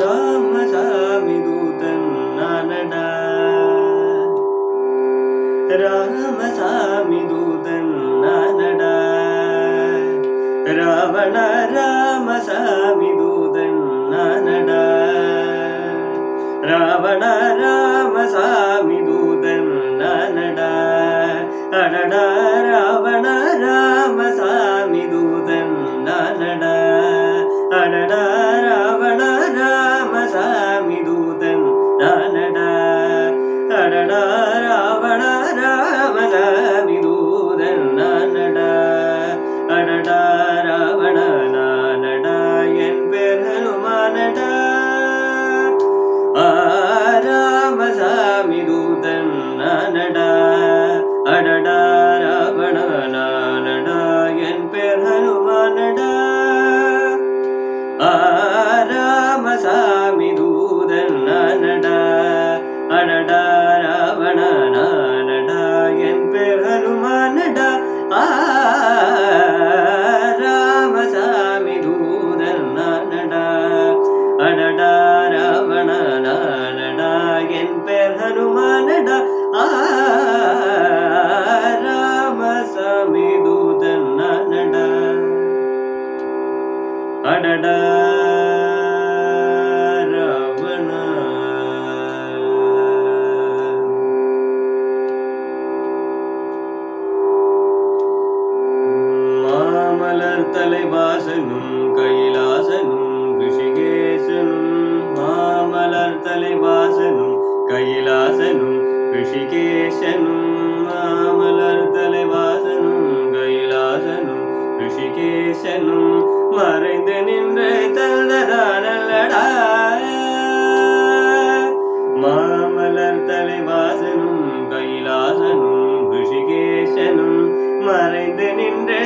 ராமசாமி தூதன் நானடா ராமசாமி தூதன் நானடா ராவண ராமசாமி தூதன் நானடா ராவண ராமசாமி தூதன் நானடா அடடா ராவண ராமசாமி தூதன் நானடா அடடா ராவண ராமசாமி தூதன் நானடா அடடா ராவண ராமசாமி தூதன் நானடா அடடா ராவண நானடா என் பேர் ஹனுமானடா ராமசாமி தூதன் நானடா அடடா ராவண நானடா என் பேர் ஹனுமானடா ராமசாமி தூதன் நானடா அடடா ராவண நானடா என் பேர் ஹனுமானடா ராமசாமி தூதன் நானடா அடடா ராவண நானடா என் பேர் ஹனுமானடா ராமசாமி தூதன் நானடா அடடா ராவண மாமலர் தலைவாசனும் கைலாசனும் ரிஷிகேசனும் மாமலர் தலைவாசனும் கைலாசனும் ரிஷிகேசனும் மாமலர் தலைவாசனும் கைலாசனும் ரிஷிகேசனும் மறைந்து நின்று தந்ததானல்லடா மாமலர் தலைவாசனும் கைலாசனும் ரிஷிகேசனும் மறைந்து நின்று